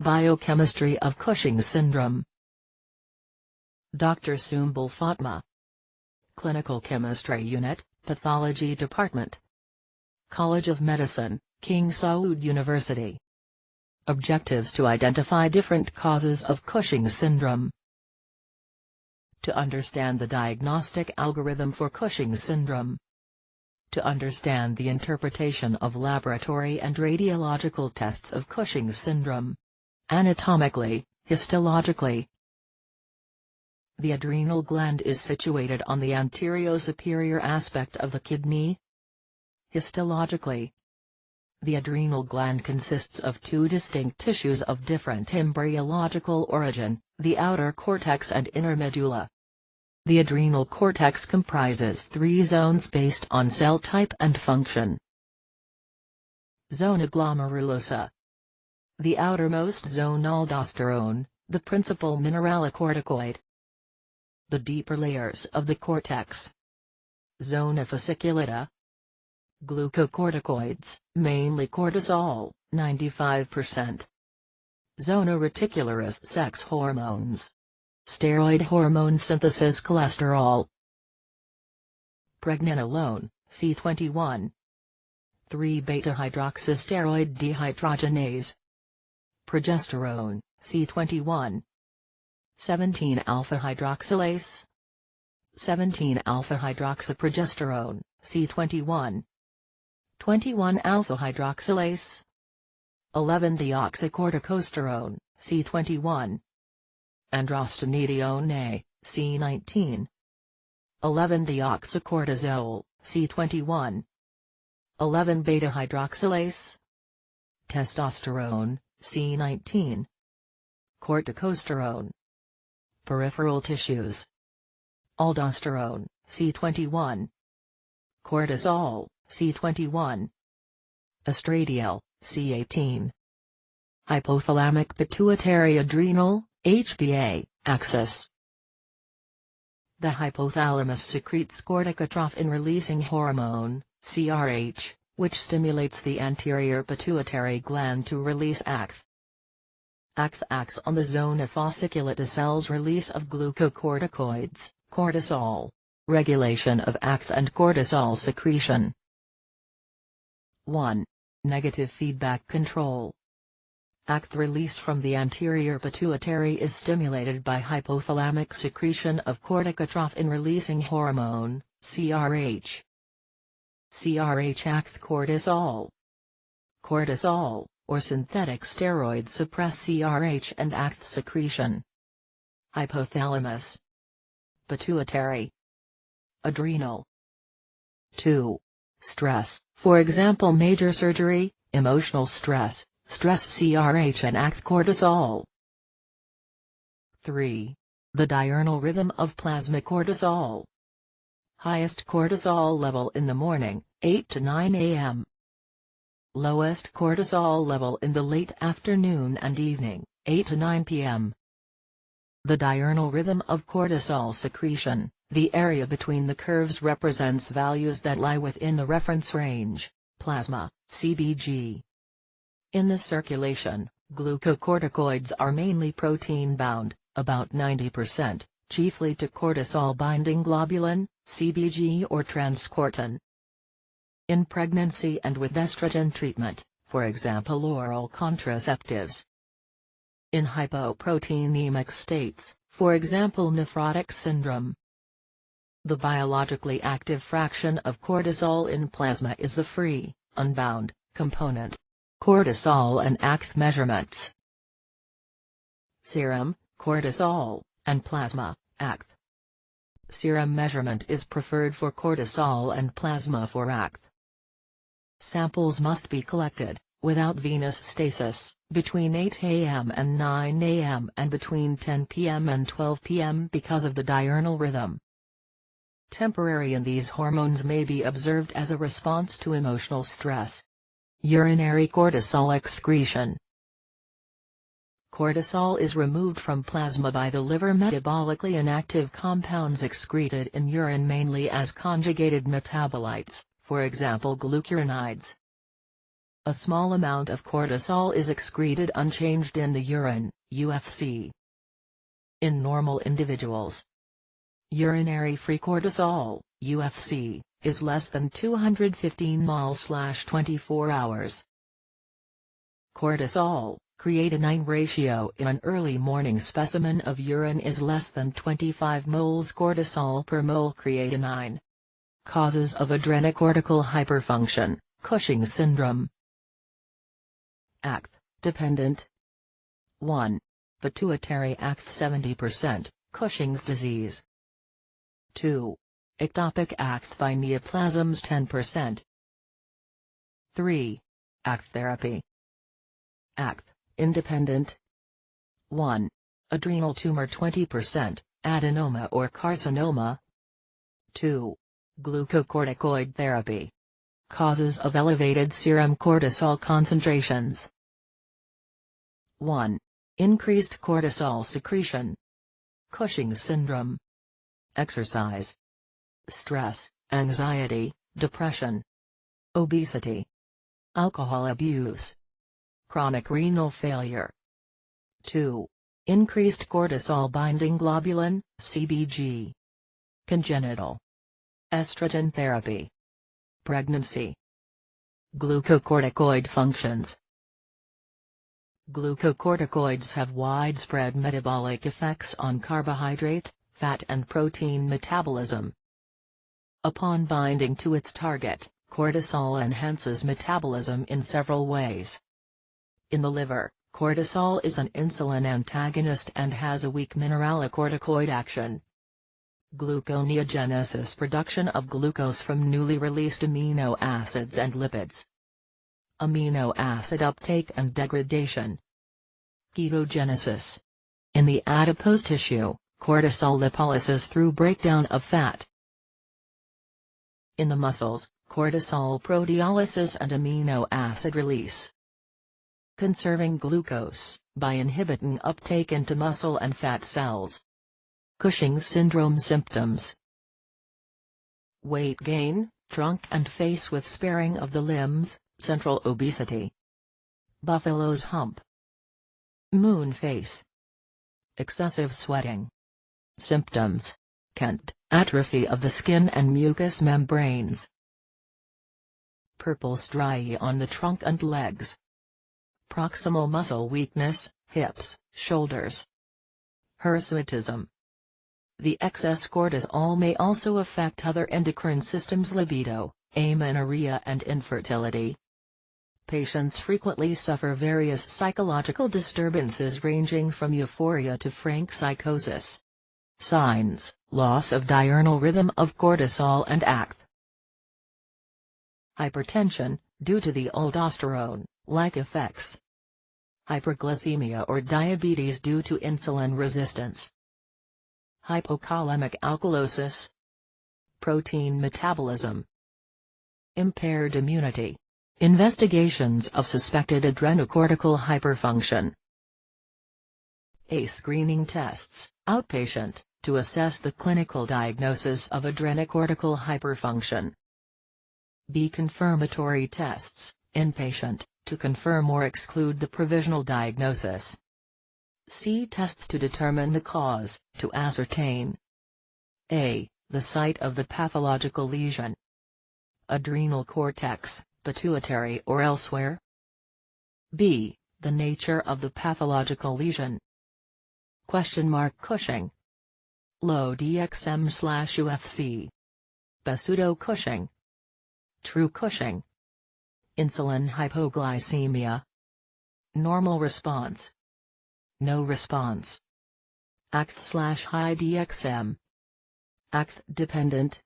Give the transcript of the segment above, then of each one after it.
Biochemistry of Cushing syndrome. Dr. Sumbul Fatma. Clinical Chemistry Unit, Pathology Department. College of Medicine, King Saud University. Objectives: to identify different causes of Cushing syndrome. To understand the diagnostic algorithm for Cushing syndrome. To understand the interpretation of laboratory and radiological tests of Cushing syndrome. Anatomically, histologically. The adrenal gland is situated on the anterior-superior aspect of the kidney. Histologically, the adrenal gland consists of two distinct tissues of different embryological origin, the outer cortex and inner medulla. The adrenal cortex comprises three zones based on cell type and function. Zona glomerulosa. The outermost zone, aldosterone, the principal mineralocorticoid. The deeper layers of the cortex. Zona fasciculata. Glucocorticoids, mainly cortisol, 95%. Zona reticularis, sex hormones. Steroid hormone synthesis, cholesterol. Pregnenolone, C21. 3-beta-hydroxysteroid dehydrogenase. Progesterone, C21. 17-alpha-hydroxylase. 17-alpha-hydroxyprogesterone, C21. 21-alpha-hydroxylase. 11-deoxycorticosterone, C21. Androstenedione A, C19. 11-deoxycortisol, C21. 11-beta-hydroxylase. Testosterone, C19. Corticosterone. Peripheral tissues. Aldosterone, C21. Cortisol, C21. Estradiol, C18. Hypothalamic pituitary adrenal, HPA, axis. The hypothalamus secretes corticotrophin-releasing hormone, CRH, which stimulates the anterior pituitary gland to release ACTH. ACTH acts on the zona fasciculata cells' release of glucocorticoids, cortisol. Regulation of ACTH and cortisol secretion. 1. Negative feedback control. ACTH release from the anterior pituitary is stimulated by hypothalamic secretion of corticotrophin-releasing hormone, CRH. CRH ACTH cortisol. Cortisol, or synthetic steroids, suppress CRH and ACTH secretion. Hypothalamus. Pituitary. Adrenal. 2. Stress, for example major surgery, emotional stress, stress CRH and ACTH cortisol. 3. The diurnal rhythm of plasma cortisol. Highest cortisol level in the morning, 8 to 9 a.m. Lowest cortisol level in the late afternoon and evening, 8 to 9 p.m. The diurnal rhythm of cortisol secretion, the area between the curves, represents values that lie within the reference range, plasma, CBG. In the circulation, glucocorticoids are mainly protein-bound, about 90%, chiefly to cortisol-binding globulin, CBG or transcortin. In pregnancy and with estrogen treatment, for example oral contraceptives. In hypoproteinemic states, for example nephrotic syndrome. The biologically active fraction of cortisol in plasma is the free, unbound, component. Cortisol and ACTH measurements. Serum, cortisol, and plasma, ACTH. Serum measurement is preferred for cortisol and plasma for ACTH. Samples must be collected, without venous stasis, between 8 a.m. and 9 a.m. and between 10 p.m. and 12 p.m. because of the diurnal rhythm. Temporary in these hormones may be observed as a response to emotional stress. Urinary cortisol excretion. Cortisol is removed from plasma by the liver. Metabolically inactive compounds excreted in urine mainly as conjugated metabolites, for example glucuronides. A small amount of cortisol is excreted unchanged in the urine, UFC. In normal individuals, urinary free cortisol, UFC, is less than 215 mol/24 hours. Cortisol, creatinine ratio in an early morning specimen of urine is less than 25 moles cortisol per mole creatinine. Causes of adrenocortical hyperfunction, Cushing syndrome. ACTH-dependent. 1. Pituitary ACTH 70%, Cushing's disease. 2. Ectopic ACTH by neoplasms 10%. 3. ACTH therapy. ACTH-independent. 1. Adrenal tumor 20%, adenoma or carcinoma. 2. Glucocorticoid therapy. Causes of elevated serum cortisol concentrations. 1. Increased cortisol secretion. Cushing syndrome. Exercise. Stress, anxiety, depression. Obesity. Alcohol abuse. Chronic renal failure. 2. Increased cortisol binding globulin, CBG. Congenital. Estrogen therapy. Pregnancy. Glucocorticoid functions. Glucocorticoids have widespread metabolic effects on carbohydrate, fat and protein metabolism. Upon binding to its target, cortisol enhances metabolism in several ways. In the liver, cortisol is an insulin antagonist and has a weak mineralocorticoid action. Gluconeogenesis, production of glucose from newly released amino acids and lipids. Amino acid uptake and degradation. Ketogenesis. In the adipose tissue, cortisol lipolysis through breakdown of fat. In the muscles, cortisol proteolysis and amino acid release. Conserving glucose, by inhibiting uptake into muscle and fat cells. Cushing syndrome symptoms. Weight gain, trunk and face with sparing of the limbs, central obesity. Buffalo's hump. Moon face. Excessive sweating. Symptoms. Kent, atrophy of the skin and mucous membranes. Purple striae on the trunk and legs. Proximal muscle weakness, hips, shoulders. Hirsutism. The excess cortisol may also affect other endocrine systems: libido, amenorrhea and infertility. Patients frequently suffer various psychological disturbances ranging from euphoria to frank psychosis. Signs: loss of diurnal rhythm of cortisol and ACTH. Hypertension, due to the aldosterone-like effects. Hyperglycemia or diabetes due to insulin resistance. Hypokalemic alkalosis. Protein metabolism. Impaired immunity. Investigations of suspected adrenocortical hyperfunction. A screening tests, outpatient, to assess the clinical diagnosis of adrenocortical hyperfunction. B confirmatory tests, inpatient, to confirm or exclude the provisional diagnosis. C tests to determine the cause, to ascertain a. the site of the pathological lesion, adrenal cortex, pituitary or elsewhere. B. the nature of the pathological lesion. Cushing. Low DXM/UFC. Pseudo-Cushing. True Cushing. Insulin hypoglycemia. Normal response. No response. ACTH/high DXM. ACTH-dependent.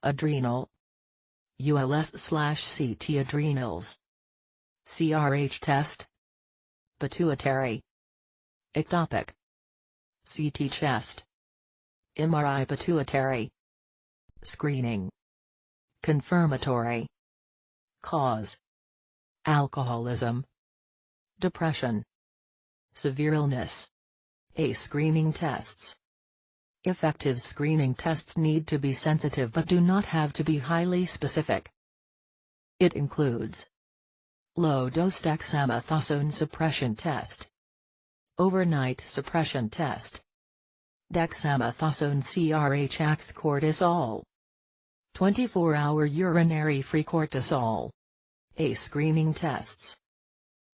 Adrenal. ULS/CT adrenals. CRH test. Pituitary. Ectopic. CT chest. MRI pituitary. Screening. Confirmatory. Cause. Alcoholism. Depression. Severe illness. A screening tests. Effective screening tests need to be sensitive but do not have to be highly specific. It includes Low-dose dexamethasone suppression test. Overnight suppression test. Dexamethasone CRH acth cortisol. 24-hour urinary-free cortisol. A screening tests.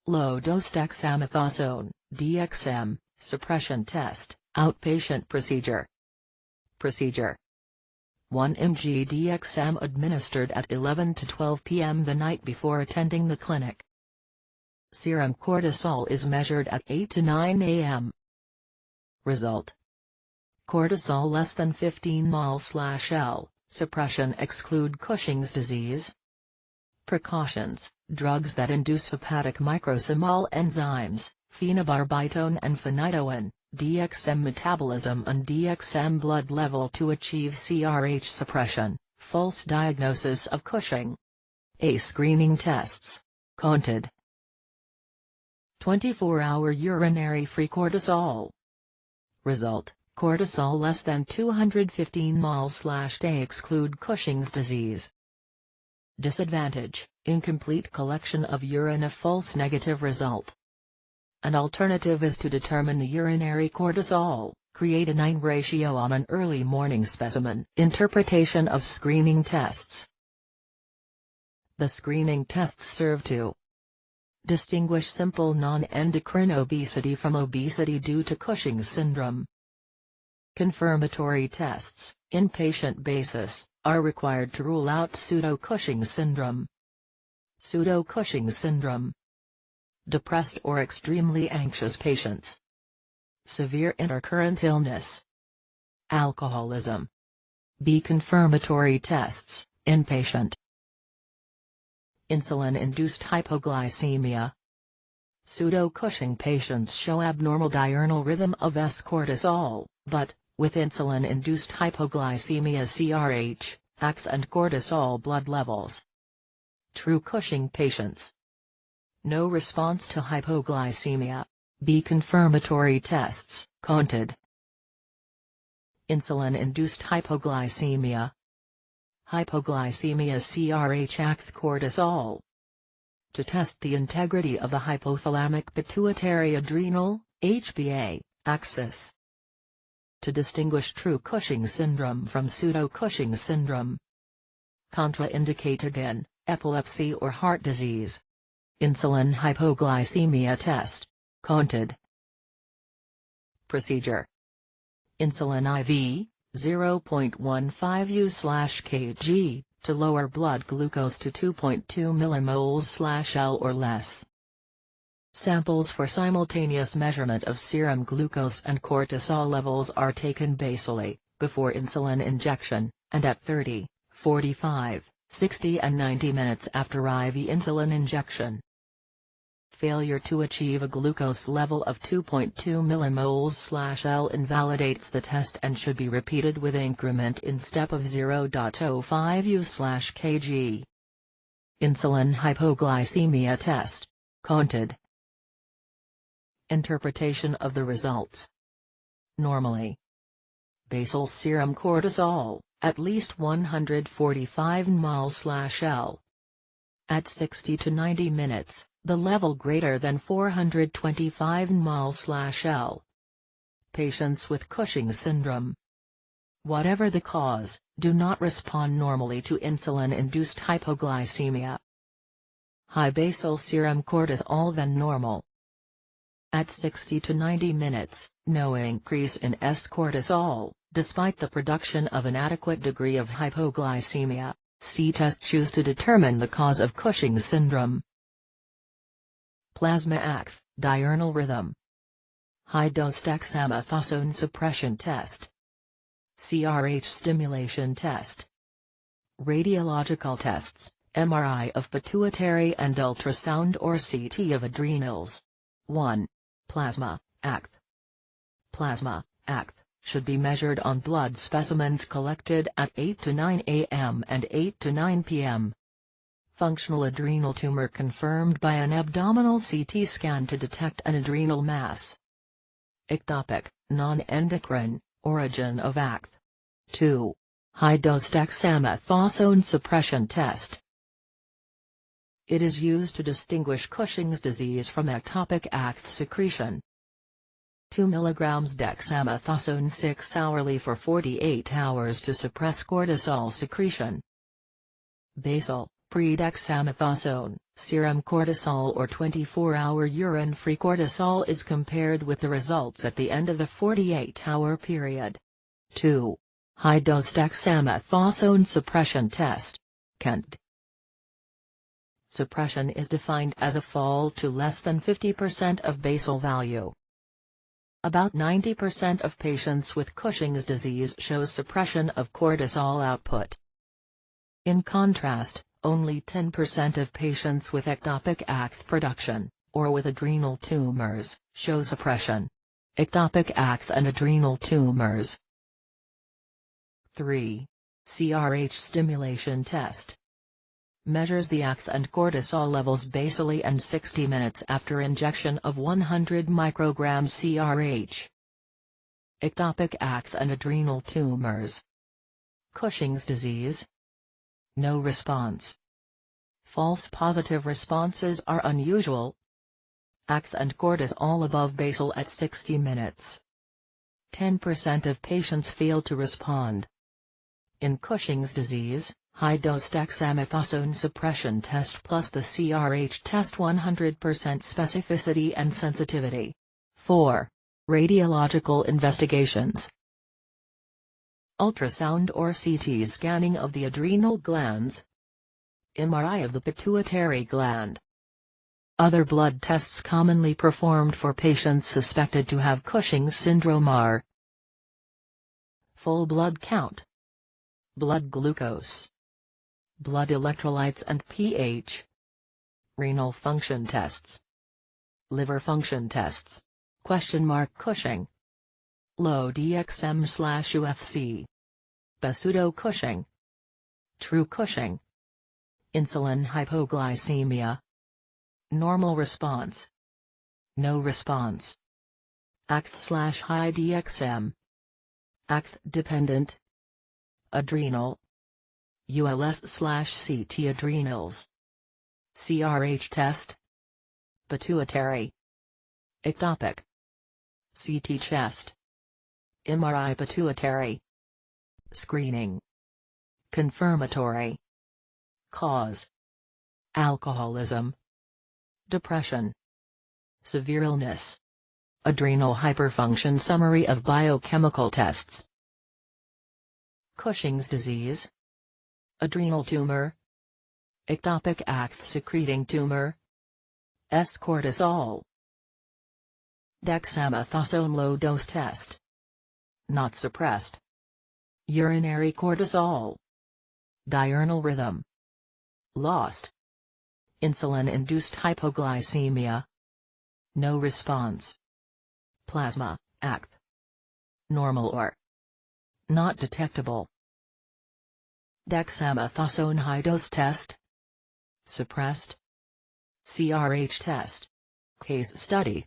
Low-dose dexamethasone, DXM, suppression test, outpatient procedure. Procedure: 1 mg DXM administered at 11 to 12 p.m. the night before attending the clinic. Serum cortisol is measured at 8 to 9 a.m. Result: cortisol less than 15 mol/L, suppression exclude Cushing's disease. Precautions: drugs that induce hepatic microsomol enzymes, phenobarbital and phenytoin, DXM metabolism and DXM blood level to achieve CRH suppression, false diagnosis of Cushing. A screening tests. Counted. 24-hour urinary-free cortisol. Result: cortisol less than 215 mol/Day exclude Cushing's disease. Disadvantage: incomplete collection of urine, a false negative result. An alternative is to determine the urinary cortisol, creatinine ratio on an early morning specimen. Interpretation of screening tests. The screening tests serve to distinguish simple non-endocrine obesity from obesity due to Cushing's syndrome. Confirmatory tests, inpatient basis, are required to rule out pseudo-Cushing syndrome. Pseudo-Cushing syndrome: depressed or extremely anxious patients. Severe intercurrent illness. Alcoholism. B. Confirmatory tests, inpatient. Insulin-induced hypoglycemia. Pseudo-Cushing patients show abnormal diurnal rhythm of S-cortisol, but, with insulin-induced hypoglycemia CRH, ACTH and cortisol blood levels. True Cushing patients. No response to hypoglycemia. B. Confirmatory tests, counted. Insulin-induced hypoglycemia. Hypoglycemia CRH ACTH cortisol. To test the integrity of the hypothalamic pituitary adrenal, HPA, axis. To distinguish true Cushing syndrome from pseudo-Cushing syndrome. Contraindicated in epilepsy or heart disease. Insulin hypoglycemia test, counted. Procedure: insulin IV, 0.15 U/kg, to lower blood glucose to 2.2 millimoles/L or less. Samples for simultaneous measurement of serum glucose and cortisol levels are taken basally, before insulin injection, and at 30, 45, 60 and 90 minutes after IV insulin injection. Failure to achieve a glucose level of 2.2 millimoles/L invalidates the test and should be repeated with increment in step of 0.05 U/kg. Insulin hypoglycemia test, counted. Interpretation of the results. Normally. Basal serum cortisol, at least 145 mol/L. At 60 to 90 minutes, the level greater than 425 mol/L. Patients with Cushing syndrome, whatever the cause, do not respond normally to insulin-induced hypoglycemia. High basal serum cortisol than normal. At 60 to 90 minutes, no increase in S-cortisol, despite the production of an adequate degree of hypoglycemia. C-tests used to determine the cause of Cushing syndrome. Plasma ACTH, diurnal rhythm. High-dose dexamethasone suppression test. CRH stimulation test. Radiological tests, MRI of pituitary and ultrasound or CT of adrenals. 1. Plasma ACTH. Plasma ACTH should be measured on blood specimens collected at 8 to 9 a.m. and 8 to 9 p.m. Functional adrenal tumor confirmed by an abdominal CT scan to detect an adrenal mass. Ectopic, non-endocrine, origin of ACTH. 2. High-dose dexamethasone suppression test. It is used to distinguish Cushing's disease from ectopic ACTH secretion. 2 mg dexamethasone 6 hourly for 48 hours to suppress cortisol secretion. Basal, pre-dexamethasone, serum cortisol or 24-hour urine-free cortisol is compared with the results at the end of the 48-hour period. 2. High-dose dexamethasone suppression test. CANT. Suppression is defined as a fall to less than 50% of basal value. About 90% of patients with Cushing's disease show suppression of cortisol output. In contrast, only 10% of patients with ectopic ACTH production, or with adrenal tumors, show suppression. Ectopic ACTH and adrenal tumors. 3. CRH stimulation test. Measures the ACTH and cortisol levels basally and 60 minutes after injection of 100 micrograms CRH. Ectopic ACTH and adrenal tumors. Cushing's disease. No response. False positive responses are unusual. ACTH and cortisol above basal at 60 minutes. 10% of patients fail to respond. In Cushing's disease, high-dose dexamethasone suppression test plus the CRH test 100% specificity and sensitivity. 4. Radiological investigations. Ultrasound or CT scanning of the adrenal glands. MRI of the pituitary gland. Other blood tests commonly performed for patients suspected to have Cushing's syndrome are: full blood count, blood glucose, blood electrolytes and pH, renal function tests, liver function tests, Cushing, low DXM/UFC, pseudo-Cushing, true Cushing, insulin hypoglycemia, normal response, no response, ACTH/high DXM, ACTH dependent, adrenal, ULS/CT adrenals, CRH test, pituitary, ectopic, CT chest, MRI pituitary, screening, confirmatory, cause, alcoholism, depression, severe illness, adrenal hyperfunction. Summary of biochemical tests. Cushing's disease, adrenal tumor, ectopic ACTH secreting tumor, cortisol, dexamethasone low-dose test, not suppressed, urinary cortisol, diurnal rhythm, lost, insulin-induced hypoglycemia, no response, plasma, ACTH, normal or not detectable, dexamethasone high-dose test, suppressed, CRH test. Case study.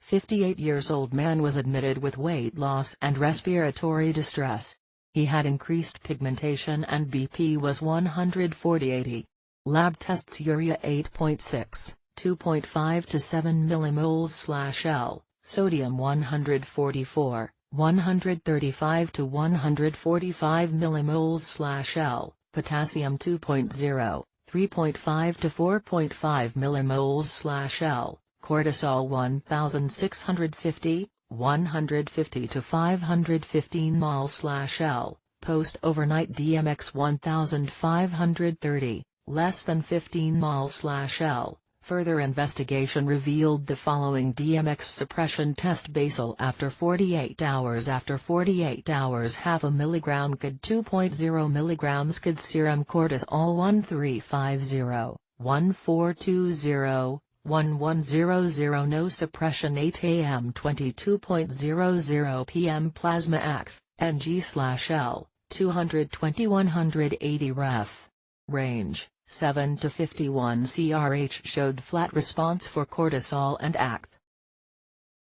58-year-old man was admitted with weight loss and respiratory distress. He had increased pigmentation and BP was 140/80. Lab tests urea 8.6, 2.5 to 7 mmol/L, sodium 144, 135 to 145 mmol/L, potassium 2.0, 3.5 to 4.5 mmol/L, cortisol 1650, 150 to 515 mol/L, post-overnight DMX 1530, less than 15 mol/L. Further investigation revealed the following: DMX suppression test basal after 48 hours. After 48 hours, half a milligram CAD 2.0 milligrams CAD serum cortisol 1350, 1420, 1100. No suppression 8 am 22.00 pm plasma ACTH, Ng/L, 220-180 ref. Range, 7 to 51. CRH showed flat response for cortisol and ACTH.